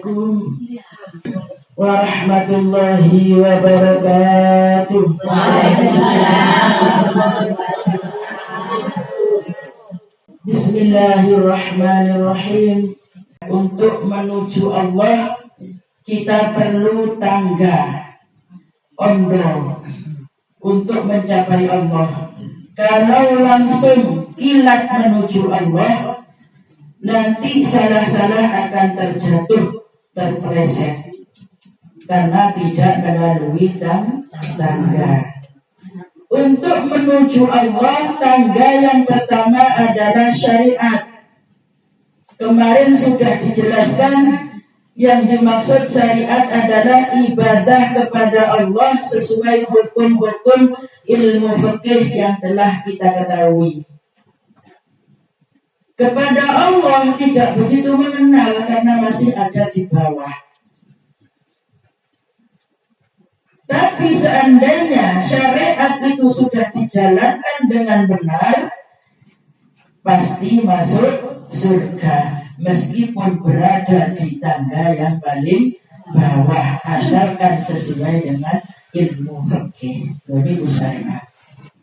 Assalamualaikum warahmatullahi wabarakatuh. Bismillahirrahmanirrahim. Untuk menuju Allah kita perlu tangga ondo untuk mencapai Allah. Kalau langsung kilat menuju Allah, nanti salah-salah akan terjatuh, terpleset karena tidak melalui tangga. Untuk menuju Allah, tangga yang pertama adalah syariat. Kemarin sudah dijelaskan yang dimaksud syariat adalah ibadah kepada Allah sesuai hukum-hukum ilmu fikih yang telah kita ketahui. Kepada Allah tidak begitu mengenal karena masih ada di bawah. Tapi seandainya syariat itu sudah dijalankan dengan benar, pasti masuk surga. Meskipun berada di tangga yang paling bawah, asalkan sesuai dengan ilmu fikih. Jadi syariat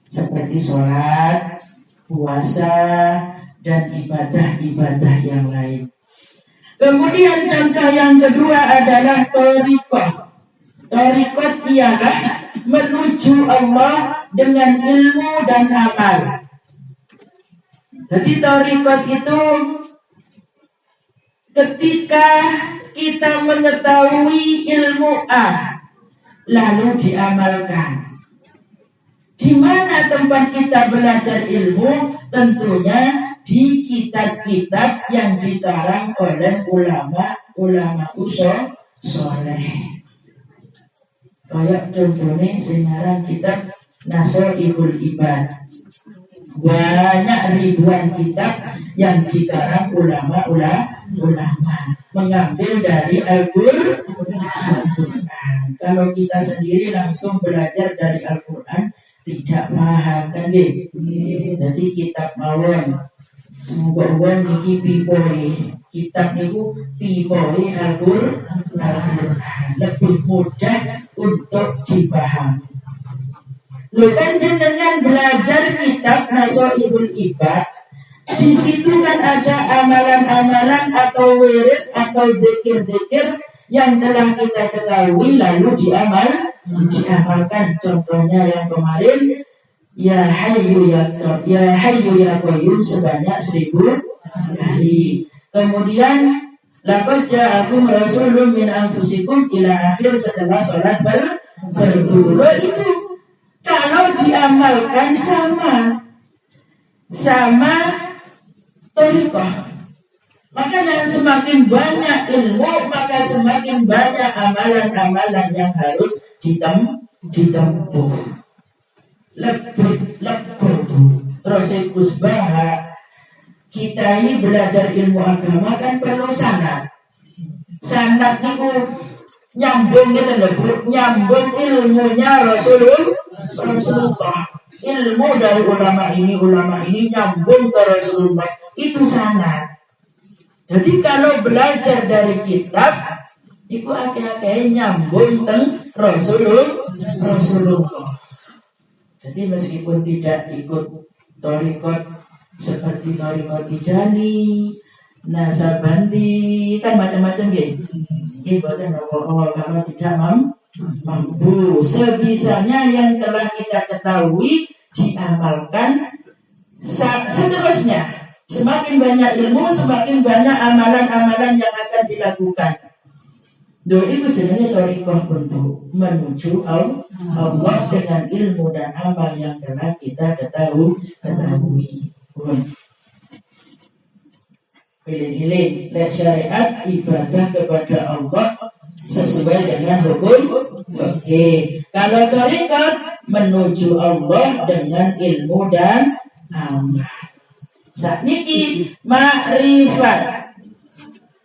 seperti sholat, puasa, dan ibadah-ibadah yang lain. Kemudian contoh yang kedua adalah thariqah. Thariqah ialah menuju Allah dengan ilmu dan amal. Jadi thariqah itu ketika kita mengetahui ilmu A, lalu diamalkan. Di mana tempat kita belajar ilmu? Tentunya di kitab-kitab yang dikarang oleh ulama usul soleh. Kayak contohnya sekarang kitab Nasoihul Ibad. Banyak ribuan kitab yang dikarang ulama mengambil dari Al-Quran. Kalau kita sendiri langsung belajar dari Al-Quran tidak paham kan deh. Jadi kitab mawon semoga niki pipoi kitab niku pipoi Al-Quran lebih mudah untuk dipahami. Lu kan dengan belajar kitab Nasoihul Ibad, di situ kan ada amalan-amalan atau wirid atau dzikir-dzikir yang telah kita ketahui lalu diamalkan. Contohnya yang kemarin, ya hayyu ya qayyum sebanyak 1000 kali. Kemudian laqad ja'akum rasulun min anfusikum ila akhir setelah sholat fardu. Itu kalau diamalkan sama thariqah. Maka dan semakin banyak ilmu, maka semakin banyak amalan-amalan yang harus ditempuh. Lebih terus ikusbah. Kita ini belajar ilmu agama kan perlu sanad. Sanad itu nyambung nyambung ilmunya Rasulullah. Ilmu dari ulama ini nyambung ke Rasulullah. Itu sanad. Jadi kalau belajar dari kitab, itu akhir-akhirnya nyambung teng Rasulullah. Jadi meskipun tidak ikut thariqat seperti thariqat Tijani, Nasabandi, kan macam-macam gitu. Ibadah awal kalau tidak mampu, sebisanya yang telah kita ketahui diamalkan. Seterusnya, semakin banyak ilmu, semakin banyak amalan-amalan yang akan dilakukan. Itu jenisnya thariqah untuk menuju Allah dengan ilmu dan amal yang telah kita ketahui. Pilih-pilih syariat ibadah kepada Allah sesuai dengan hukum. Oke. Kalau thariqah menuju Allah dengan ilmu dan amal. Saat ini ma'rifat.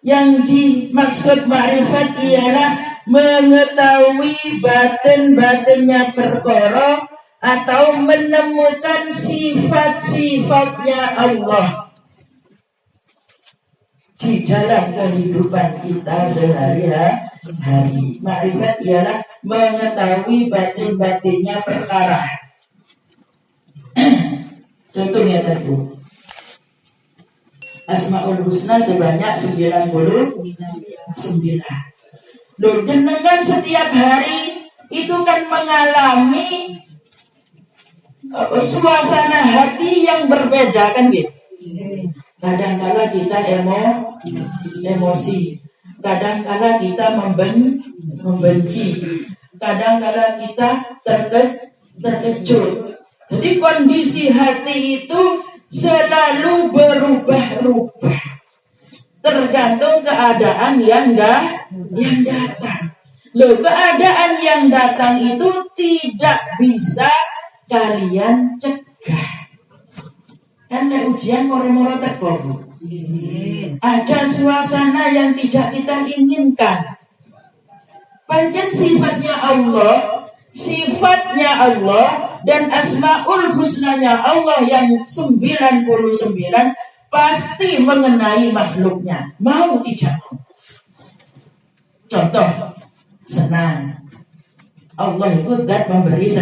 Yang dimaksud ma'rifat ialah mengetahui batin-batinnya perkara atau menemukan sifat-sifatnya Allah. di dalam kehidupan kita sehari-hari. Makrifat ialah mengetahui batin-batinnya perkara. Contohnya tadi, Asmaul Husna sebanyak 99. Loh, jenengan setiap hari itu kan mengalami suasana hati yang berbeda kan gitu. Kadang-kala kita emosi, kadang-kala kita membenci, kadang-kala kita terkejut. Jadi kondisi hati itu selalu berubah-ubah, tergantung keadaan yang datang. Loh, keadaan yang datang itu tidak bisa kalian cegah. Karena ujian moro-moro teko. Ada suasana yang tidak kita inginkan. Pancen sifatnya Allah dan Asmaul Husnanya Allah yang 99 pasti mengenai makhluknya. Mau tidak mau. Contoh, senang. Allah itu zat memberi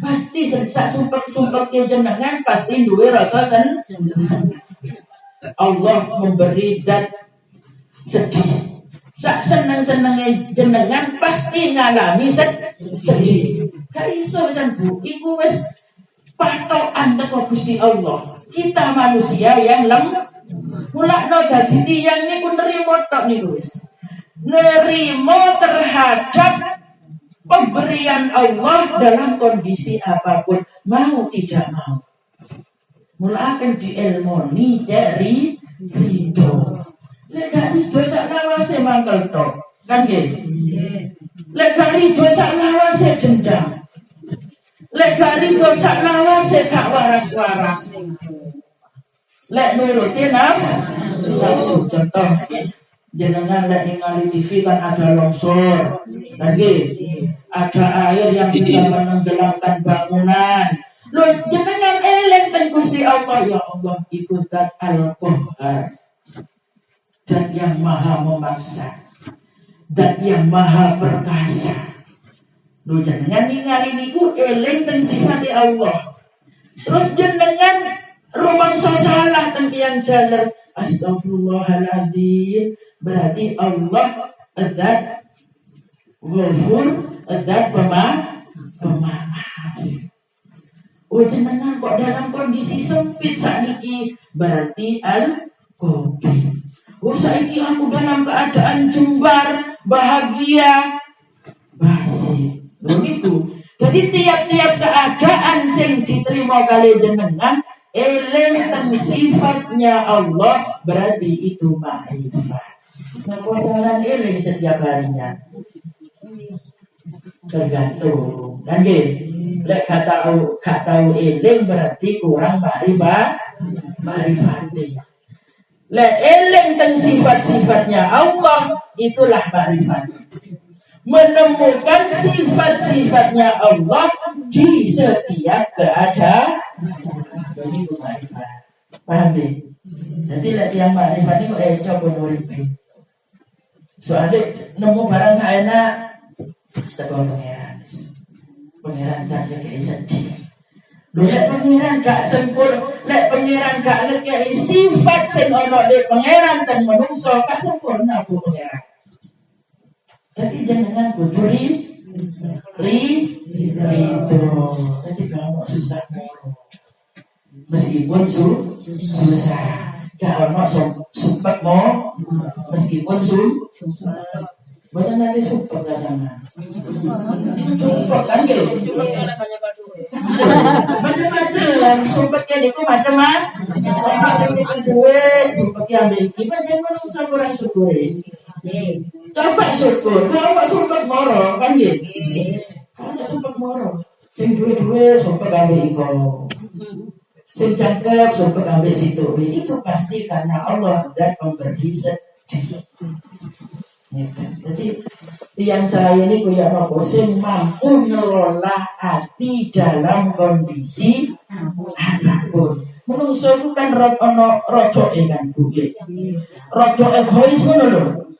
pasti sak sumpek jenengan pasti duwe rasa Allah memberi zat sedih. Sak seneng-senenge jenengan pasti ngalami sedih. Gak iso pisan Bu, iku wis patokan teko Gusti Allah. Kita manusia yang mulakno dadi tiyang niku nerimo tok niku wis. Nerimo terhadap pemberian Allah dalam kondisi apapun, mau tidak mau. Mulakan dielmoni cari ridho. Lek gak ridho sak lawase mangkel tok. Kan nggih? Lek gak ridho sak lawase dendam. Lek gak ridho sak lawase gak waras-waras. Lek nuruti nafsu. Contoh, jenengan lek ningali TV kan ada longsor. Lagi ada air yang bisa menenggelamkan bangunan. Loh, jenengan eleng ten Gusti Allah, ya Allah, iku zat Al-Qahhar. Zat yang maha memaksa, zat yang maha perkasa. Loh, jenengan ningali niku eleng ten sifat Allah. Terus jenengan rumangsa salah ten tiyang jaler. Astagfirullahaladzim. Berarti Allah zat Ghafur, zat pemaaf. Oh, jenengan kok dalam kondisi sempit sakniki, berarti al-Qadir. Oh, saiki aku dalam keadaan jembar, bahagia, basi. Begitu. Jadi tiap-tiap keadaan sing diterima kali jenengan eling sifatnya Allah, berarti itu makrifat. Nah, jangan eling setiap harinya. Tergantung, kan gitu. Lek gak tahu eling berarti kurang makrifat. Lek eling tentang sifat-sifatnya Allah, itulah makrifat. Menemukan sifat-sifatnya Allah di setiap keadaan, itu makrifat. Paham deh? Jadi lek yang makrifat itu coba nuripe. Soalnya nemu barang gak enak, setelah pengeran tak ngekei sedih. Lek pengeran gak sempur, lek pengeran gak ngekei sifat sing ono de pengeran dan menungso gak sempurna bu pengeran. Jadi jenengan kudu ridho. Jadi kamu susah meskipun susah. Gak ono sumpek mo meskipun susah. Banyak nanti sumpek gak sama. Sumpek kan gitu. Macam-macam. Sumpeknya itu macam-macam. Masih duit, sumpeknya ambil. Gimana jangan usah kurang syukur. Coba syukur. Kalau gak sumpek moro kan gitu. Kalau gak sumpek moro, sing duit-duit sumpek ambil iko. Sing cakep sumpek ambil situ. Itu pasti karena Allah dan memberi sedih. Jadi yang saya ini punya sing mampu ngelola hati dalam kondisi apapun. Menungso itu kan ono rojoke kan Bu. Rojo egois ngono lho.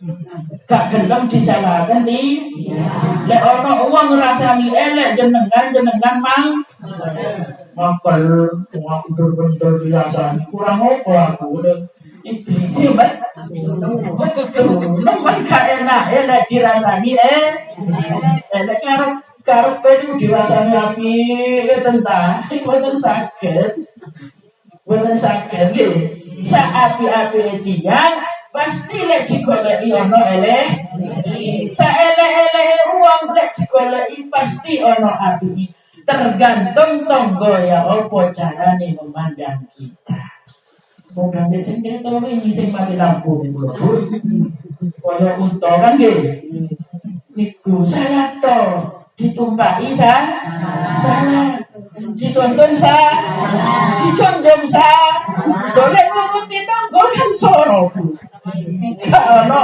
Gak gelem disalahkan di. Lek ono wong ngrasani elek jenengan mang mangkel bener-bener dirasani kurang apa aku udah iblis sih mbak. Nemen gak enak elek dirasani elek karep itu dirasani api tentang boten saged. Boten saged nggih. Saapi-api tiyang pasti lek digoleki ana eleh. Saeleh-elehe wong lek digoleki pasti ana api. Tergantung tonggo ya apa carane memandang kita. Mudah sing cerita ini sing mati lampu niku. Kaya unta kan nggih. Niku saya to ditumpahi salah. Dituntun diconjong dolek nuruti tanggo kan soro ono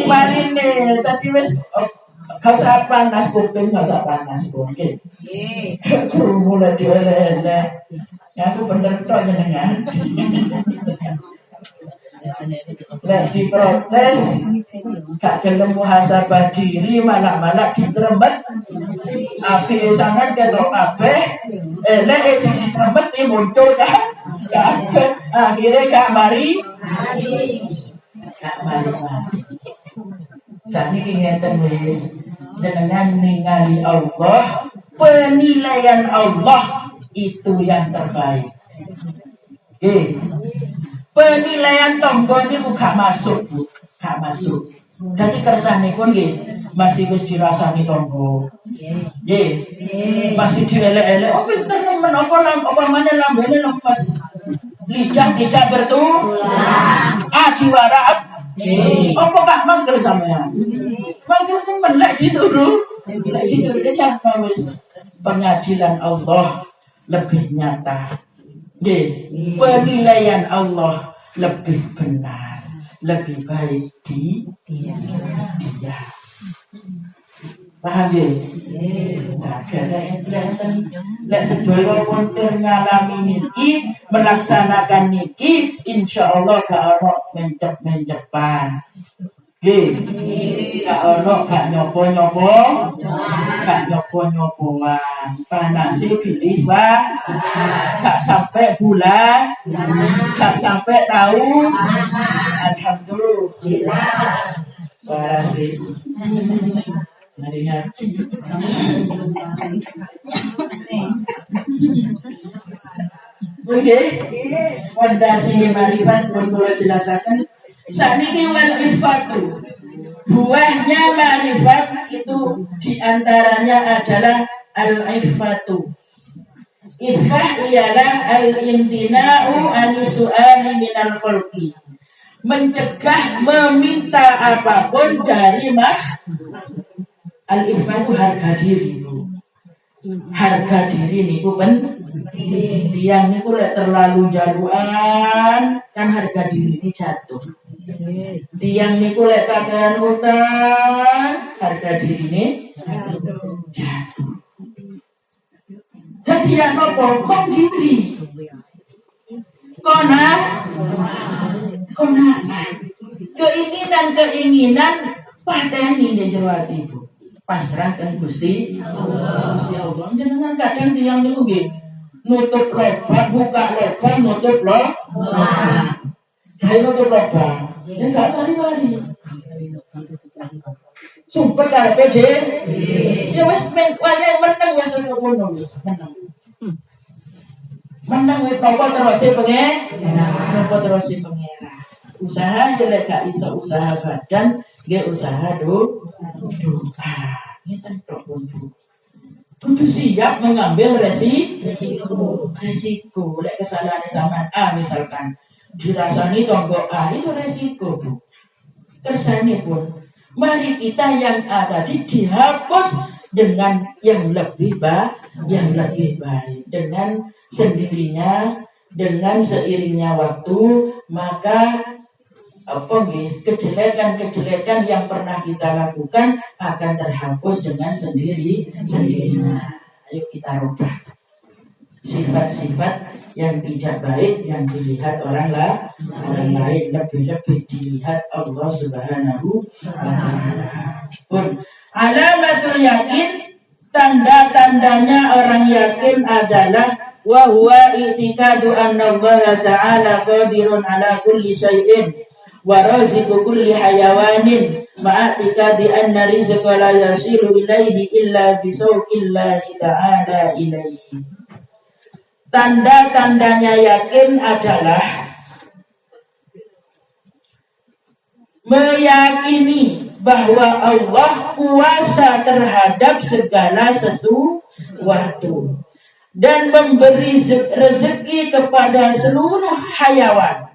marine tadi wis gak usah panas kuping gak usah panas kuping mulai dioleh-oleh aku bener tok jenengan lek diprotes gak gelem muhasabah diri malah dicrembet api sangat ketok kabeh elek sing dicrembet muncul kan kabeh akhirnya gak mari sakniki ngeten wis dengan ningali Allah penilaian Allah itu yang terbaik. Penilaian tonggo niku gak masuk Bu, gak masuk. Dadi kersanipun nggih masih wis dirasani tonggo. Nggih. Masih dielek-elek. Oh pinter men apa maneh lambene lemes. Lidah tidak bertulang. Diwarak. Apa gak mangkel sampean? Mangkel temen lek dituru. Lek dituru jangan wis pengadilan Allah lebih nyata. Nggih, penilaian Allah lebih benar, lebih baik dia. Paham ya? Lek sedaya wonten ngalami niki, melaksanakan niki, insyaallah gak ono mencep-mencepan. Nggih. Gak ono gak nyopo-nyopoan. Panase bilis gak sampai bulan, gak sampai tahun. Alhamdulillah. Waras. Mari ngaji. Oke, fondasi marifat pun kula jelasaken. Sakniki marifatu. Buahnya marifat itu diantaranya adalah al-iffatu. Iffah ialah al-imtina'u anisu'ali minal khalqi. Mencegah meminta apapun dari al-iffatu harga diri. Harga diri niku penting. Tiang niku lek terlalu jaluan kan harga diri ini jatuh. Tiang niku lek kakean utang harga diri ini jatuh. Jadi yang nopo mandiri. Keinginan pateni di jero ati Bu. Pasrahkan Gusti Allah. Jenengan kadang tiang niku nggih nutup lubang, buka lubang, nutup lubang. Kayak nutup lubang. Ya enggak mari-mari. Sumpah karepe ya wis meneng wis ngono wis meneng. Meneng wis apa terus pengen. Usaha jelek gak iso usaha badan, nggih usaha doa. Ngeten tok kudu siap mengambil resiko. Lek kesalahan sampean misalkan dirasani tonggo itu resiko Bu. Kersane pun mari kita yang tadi dihapus dengan yang lebih baik dengan sendirinya, dengan seiringnya waktu, maka kejelekan-kejelekan yang pernah kita lakukan akan terhapus dengan sendirinya. Ayo kita rubah sifat-sifat yang tidak baik yang dilihat orang lain, lebih-lebih dilihat Allah Subhanahu wa Ta'ala. Pun alamatul yakin, tanda-tandanya orang yakin adalah wa huwa i'tiqadu anna Allah Ta'ala qadirun ala kulli syai'in wa raziqu kulli hayawanin ma'atiqadi anna rizqa la yasilu ilaihi illa bisauqillahi ta'ala ilaihi. Tanda-tandanya yakin adalah meyakini bahwa Allah kuasa terhadap segala sesuatu dan memberi rezeki kepada seluruh hayawan,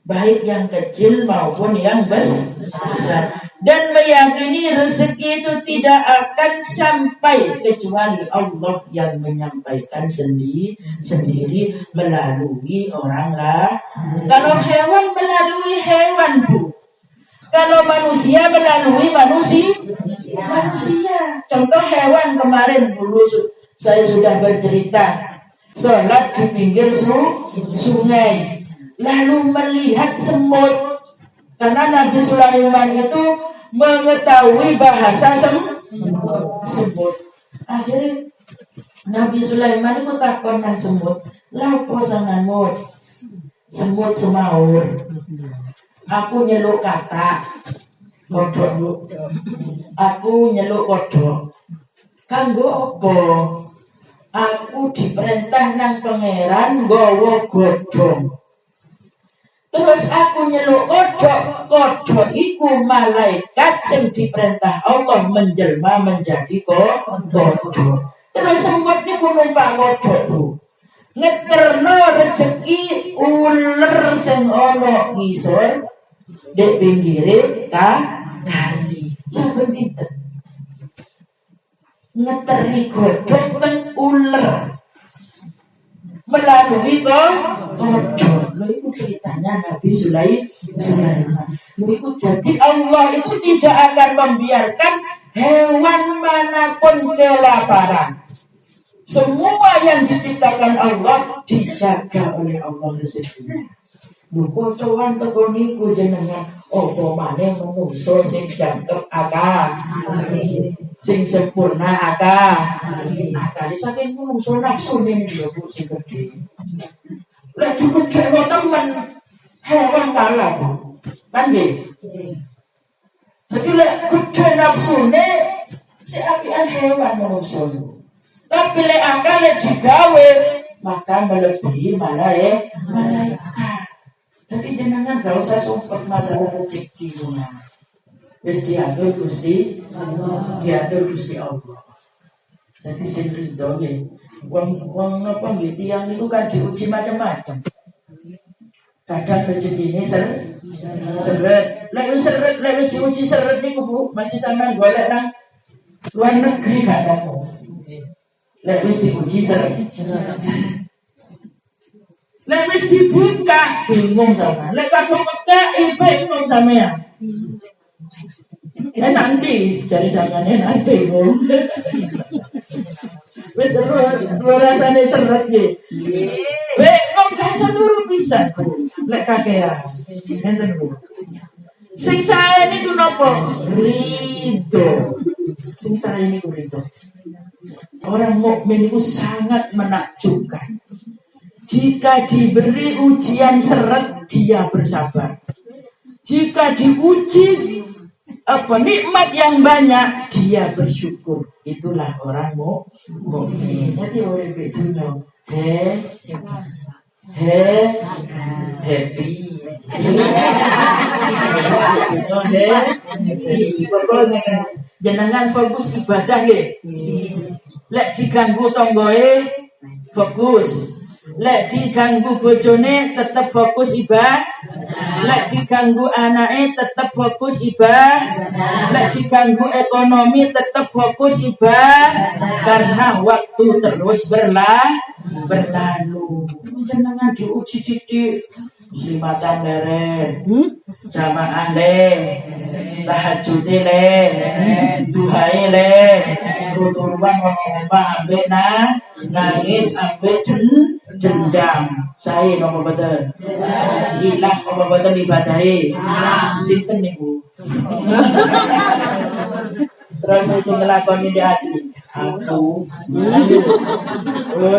baik yang kecil maupun yang besar, dan meyakini rezeki itu tidak akan sampai kecuali Allah yang menyampaikan sendiri melalui orang lain. Kalau hewan melalui hewan, Bu. Kalau manusia melalui manusia. Contoh hewan kemarin dulu saya sudah bercerita, sholat di pinggir sungai, lalu melihat semut. Karena Nabi Sulaiman itu mengetahui bahasa semut. Akhirnya Nabi Sulaiman itu takutkan semut, lapo sanganmu? Semut semaur, aku nyeluk kata kodok. Aku nyeluk kodok. Kanggo apa? Aku diperintah nang pangeran nggawa godhong. Terus aku nyeluk kodok iku malaikat sing diperintah Allah menjelma menjadi kodok. Terus semut niku numpak kodok. Ngeterno rezeki uler sing ana ngisor dek pinggire kali. Saben pinten ngeteri godhong teng uler melalui kodok. Lho itu ceritanya Nabi Sulaiman. Itu jadi Allah itu tidak akan membiarkan hewan manapun kelaparan. Semua yang diciptakan Allah dijaga oleh Allah rezekinya. Lho kocoan teko niku jenengan apa maneh manungsa sing jangkep akal, sing sempurna akal saking manungsa nafsune lho Bu sing gedhe. Lek cukup dhewe temen hewan kalah Bu. Kan nggih? Jadi lek gedhe nafsune si apian hewan manungsa. Tapi lek akal digawe maka melebihi malaikat. Tapi jenengan gak usah sumpah masalah rezeki rumah. Wis diatur Gusti Allah. Jadi sing rido nggih. Wong napa nggih tiyang niku kan diuji macam-macam. Kadang rezekine seret. Lek diuji seret niku Bu, masih sampean golek nang luar negeri gak ada. Lek wis diuji seret. Lek wis dibuka bingung sampean. Lek kadung kekeki bingung sampean. Nanti cari sampean nanti bingung. Wis rasane seret nggih. Bingung gak seluruh pisan. Lek kakean. Enten Bu. Sing sae niku napa? Ridho. Sing sae niku ridho. Orang mukmin itu sangat menakjubkan. Jika diberi ujian seret, dia bersabar. Jika diuji nikmat yang banyak, dia bersyukur. Itulah orang mukmin. Jadi orang bedunya happy. Pokoknya jenengan fokus ibadah nggih. Lek diganggu tonggoe fokus. Lek diganggu bojone tetap fokus ibadah. Lek diganggu anake tetap fokus ibadah. Lek diganggu ekonomi tetap fokus ibadah. Karena waktu terus berlalu. Jenengan diuji titik Slimatan leren, jamaah le, tahajud le, duhai le, rutuban ngomong ambek nangis ambek dendam. Saya napa boten? Ilang apa boten ibadahe? Sinten niku? Terus sing nglakoni di hati. Aku.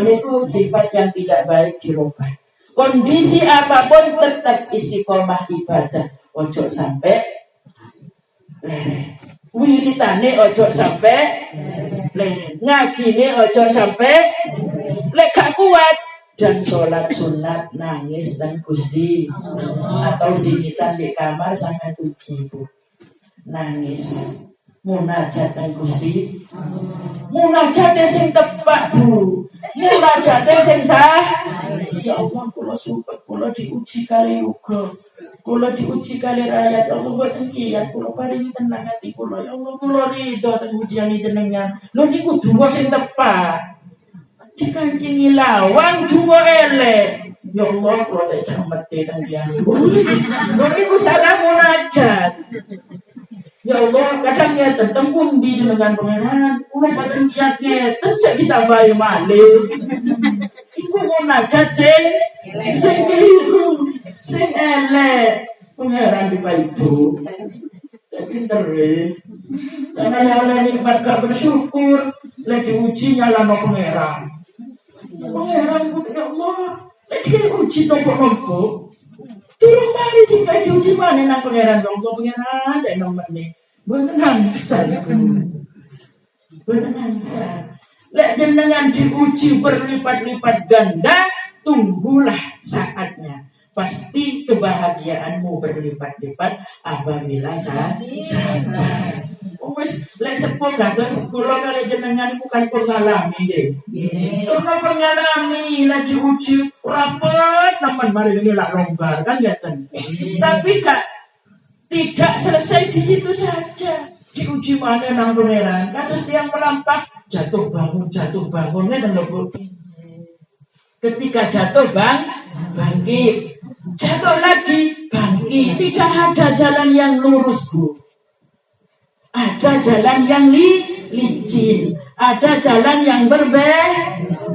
Niku sifat yang tidak baik dirubah. Kondisi apapun tetap istiqomah ibadah. Ojo sampai leren. Wiritane ojo sampai leren. Ngajine ojo sampai lek gak kuat. Dan sholat sunat nangis dan Gusti atau singitan di kamar sangat uji bu. Nangis munajat dan Gusti, munajat sing tepat bu, munajat sing sah. Ya Allah, kula sumpah, kula diuji kali uga, kula diuji kali rakyat. Ya Allah boten kiyat, kula paringi tenang hati kula. Ya Allah, kula ridho teng ujian jenengan. Lho niku donga sing tepat. Dikancingi lawang donga elek. Ya Allah, kula tak jamete teng diang. Lho niku salah munajat. Ya Allah, kadang ya tentang pundi dengan pangeran, kula paten kiat ngeten cek ditambahi malih. Iku munajat sing keliru, sing elek. Pangeran dipaibu. Pinter ya. Sampeyan oleh nikmat gak bersyukur, lek diuji nyalano pangeran. Pangeran ya Allah, lek diuji nopo-nopo. Turun mari sing kaya diuji mana nang pangeran dong, pangeran tak nomor ni, bukan nangsa, bukan nangsa. Lek jenengan diuji berlipat-lipat ganda, tunggulah saatnya. Pasti kebahagiaanmu berlipat-lipat apabila sabar. Wes lek sepuh gados kula kali jenengan bukan pengalami deh. Karena pengalami lagi uji rapet teman mari ini lah longgar kan ya ten. Tapi kak tidak selesai di situ saja. Diuji mana nang pangeran. Kados yang melampah jatuh bangunnya dan lho. Ketika jatuh bangkit. Jatuh lagi bangkit. Tidak ada jalan yang lurus bu. Ada jalan yang licin, ada jalan yang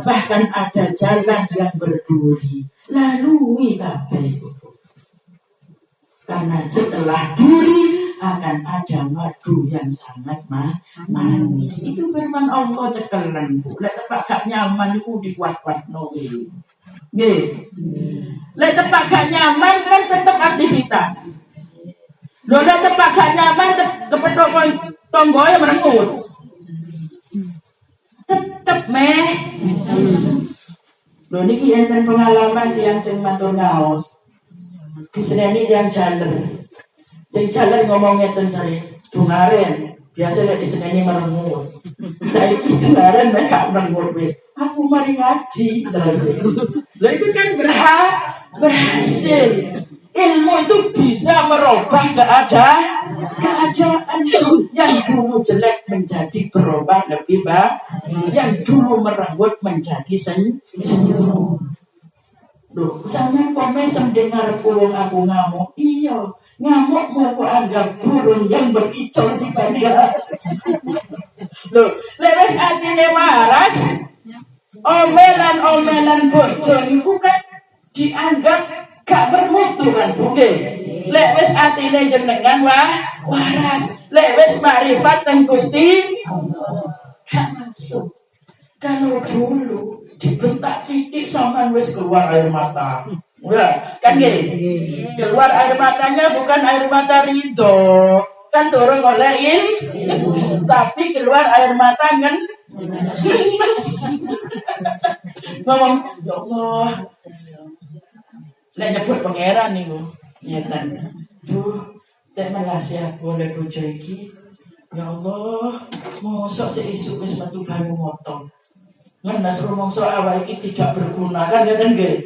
bahkan ada jalan yang berduri. Lalui kabeh. Karena setelah duri akan ada madu yang sangat manis. Itu firman Allah cekelan bu. Lek tepak gak nyaman itu dikuat-kuat noe. Nggih. Lek tepak gak nyaman kan tetap aktivitas. Lho lek tepak gak nyaman kepethuk tonggoe merengut. Tetep meh. Lho niki enten pengalaman tiyang sing matur ngaos. Diseneni tiyang jaler. Sing jaler ngomong ngeten jare, "Dungaren, biasa lek diseneni merengut." Saiki dungaren mek gak merengut wis. Aku mari ngaji terus. Lha itu kan berhasil. Ilmu itu bisa merubah keadaan yang dulu jelek menjadi berubah lebih baik, yang dulu merenggut menjadi senyum. Loh, sampe komesem dengar burung aku ngamuk. Iya, ngamuk mau aku anggap burung yang berkicau di badan. Loh, leres atine waras, omelan bojo niku kan dianggap gak bermutu kan buke. Lek wis atine jenengan waras, lek wis marifat teng Gusti gak masuk. Kalau dulu dibentak titik sampean wis keluar air mata. Ya, kan nggih. Keluar air matanya bukan air mata ridho. Kan dorong oleh tapi keluar air mata ngomong, ya Allah. Lek nyebut pangeran niku, nyeten. Duh, tek melasi aku oleh bojo iki. Ya Allah, mosok seisuk wis metu banyu motong. Ngenes rumangsa awak iki tidak berguna kan ngeten nggih.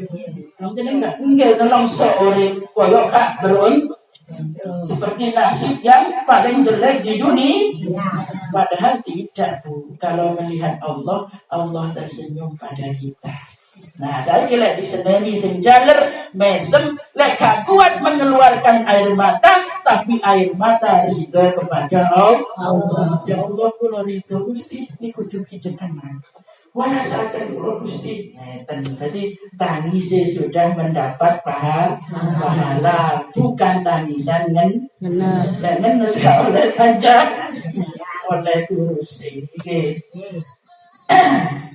Jenengan nggih nelongso urip koyo gak seperti nasib yang paling jelek di dunia. Padahal tidak bu. Kalau melihat Allah, Allah tersenyum pada kita. Nah, saya kira diseneni sing jaler mesem lek gak kuat mengeluarkan air mata, tapi air mata ridho kepada Allah. Ya Allah kula ridho Gusti niku dugi jenengan. warasaken kula Gusti. Jadi tangise sudah mendapat pahala, bukan tangisan ngenes oleh kanjeng oleh Gusti.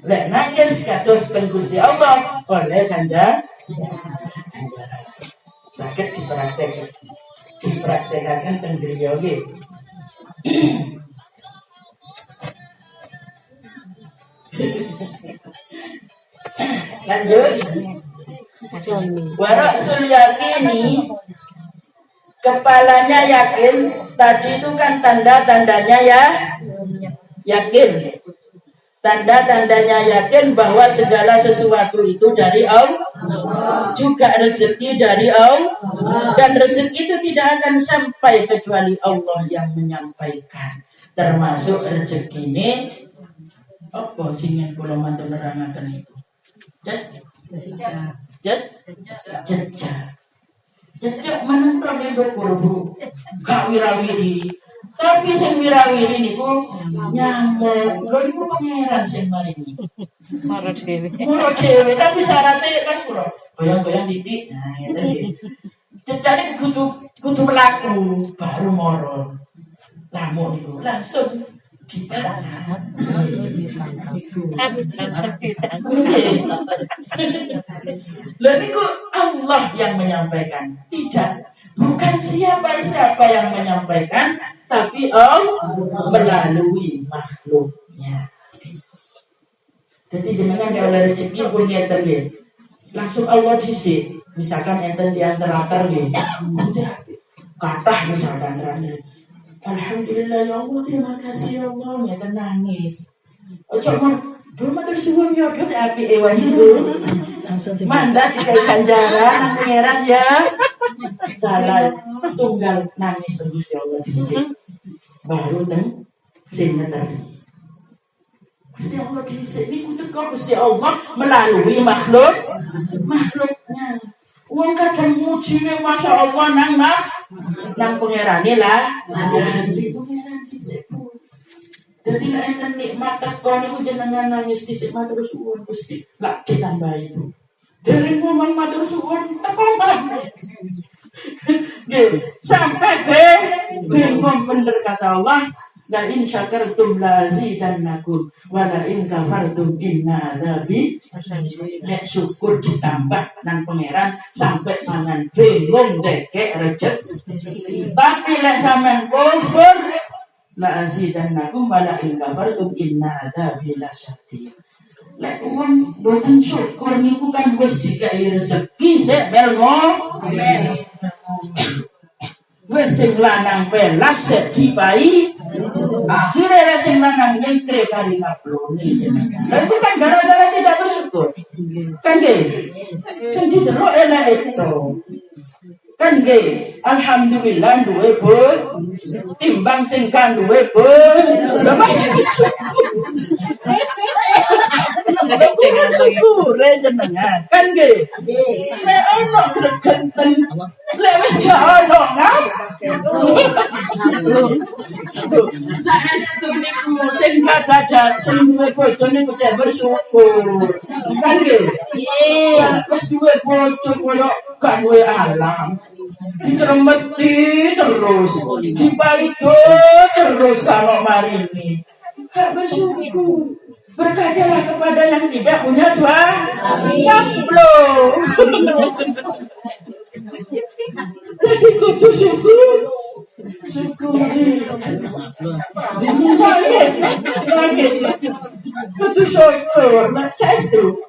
Lek nangis kados teng Gusti Allah oleh kanjeng saged dipraktekkan teng griya nggih. Lanjut. Warasul yakini, kepalanya yakin. Tadi itu kan tanda-tandanya ya yakin. Tanda-tandanya yakin bahwa segala sesuatu itu dari Allah. Juga rezeki dari Allah. Dan rezeki itu tidak akan sampai kecuali Allah yang menyampaikan. Termasuk rezeki ini apa sing yen kula mantun nerangaken itu? Jejak menentrong ning kurbu. Gak wirawiri. Tapi sing wirawiri niku nyamuk. Lho niku pangeran sing maringi. Moro dhewe. Tapi syaratnya kan kula goyang-goyang titik. Nah, ngene iki. Jejake kudu mlaku baru moro. Lamun niku langsung kita Lalu Allah yang menyampaikan, tidak, bukan siapa-siapa yang menyampaikan, tapi Allah melalui makhluknya. Jadi jenengan ya oleh rezeki pun ngeten nggih. Langsung Allah dhisik. Misalkan enten diantar-antar nggih. Kathah misalkan terakhir. Alhamdulillah ya Allah, terima kasih ya Allah, nyata nangis. Ojo mon, dulu matur suwun ya, dulu api ewan itu. Mandat dikai ganjaran, pangeran ya. Salah tunggal nangis terus ya Allah disik. Baru teng sing ngeteri. Gusti Allah disik, ini kutuk Gusti Allah melalui makhluknya. Wong kadang mujine Masya Allah nang pangerane lah. Pangeran dhisik. Dadi nek enten nikmat teko niku jenengan nangis dhisik matur suwun Gusti. Lak ditambahi. Dereng ngomong matur suwun teko maneh. Nggih, sampai bingung bener kata Allah. La in syakartum la azidannakum wa la in kafartum inna adzabi. Nek syukur ditambah nang pangeran sampai sampean bingung dekek rezeki. Tapi lek sampean kufur la azidannakum wa la in kafartum inna adzabi lasyadid. Lek wong boten syukur niku kan wis dikai rezeki sik belmo. Amin. Wis sing lanang pelak sik dipai. Akhirnya sing lanang nyentri kari ngaplone. Lah itu kan gara-gara tidak bersyukur. Kan nggih? Sing didelok enak itu. Kan nggih? Alhamdulillah duwe bot. Timbang sing kan duwe bot. Syukur jenengan. Kan nggih? Nek ono gregenten. Lek wis gak ono kan? Saestu niku sing kadajat sing duwe bojo niku bersyukur. Kan nggih? Wis duwe bojo koyo gak duwe alam. Diceremeti terus, dipaido terus kalau marini. Gak bersyukur. Berkacalah kepada yang tidak punya suami. Belum. Jadi kudu syukur. Syukuri. Nangis. Kudu syukur. Saya setuju.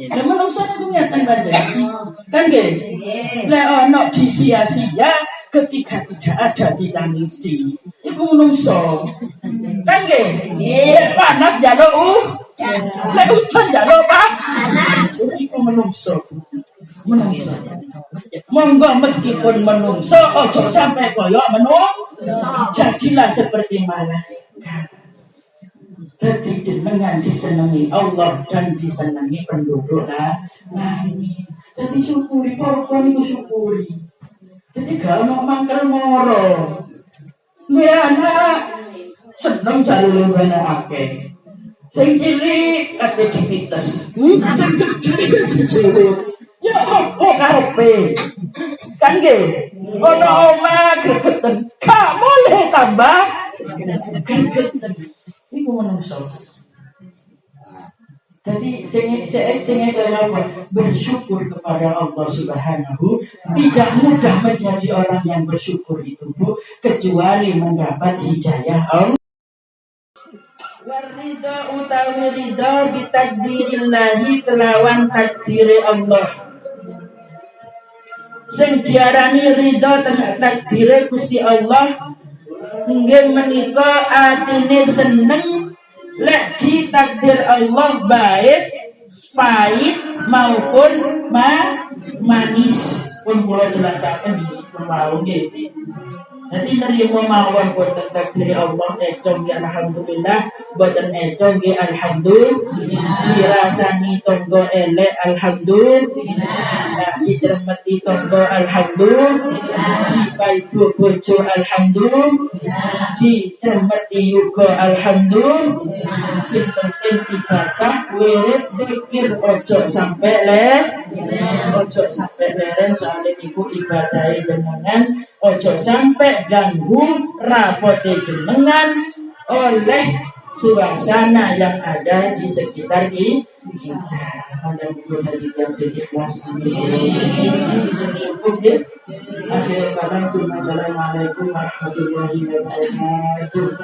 Ya menungso niku ngeten panjenengan. Kan nggih? Lek ana disia-sia ketika tidak ada ditangisi. Iku menungso. Kan nggih? Nggih. Panas njaluk lek udan njaluk panas. Iku menungso. Menungso. Monggo meskipun menungso ojo sampai koyok menungso. Jadilah seperti malaikat. Jadi jenengan disenangi Allah dan disenangi penduduk langit. Jadi syukuri, korban itu syukuri. Jadi gak mau mangkel moro. Anak seneng jalur bener akeh. Sing cilik kate dipites. Sing gede cilik. Ya apa karepe? Kan nggih. Ono omah gregeten. Gak boleh tambah gregeten. Iku menungso. Jadi sing bersyukur kepada Allah Subhanahu, tidak mudah menjadi orang yang bersyukur itu, Bu, kecuali mendapat hidayah Allah. Warida utawi ridha bitakdirillahi kelawan takdire Allah. Sing diarani ridha tengah takdire Gusti Allah nggih menika atine seneng lek ditakdir Allah baik, pahit maupun manis. Pun kula jelasaken pun mau nggih. Jadi nerima mawon boten takdir Allah econg ya alhamdulillah, boten econg ya alhamdulillah. Dirasani tonggo elek alhamdulillah. Dicermeti tonggo alhamdulillah. Dipaidu bojo alhamdulillah. Dicermeti yuga alhamdulillah. Sing penting ibadah wirid zikir ojo sampai leren soalnya niku ibadah jenengan. Ojo sampai ganggu rapote jenengan oleh suasana yang ada di sekitar kita. Pada buku dari yang seikhlas ini cukup ya. Akhir kalam, assalamualaikum warahmatullahi wabarakatuh.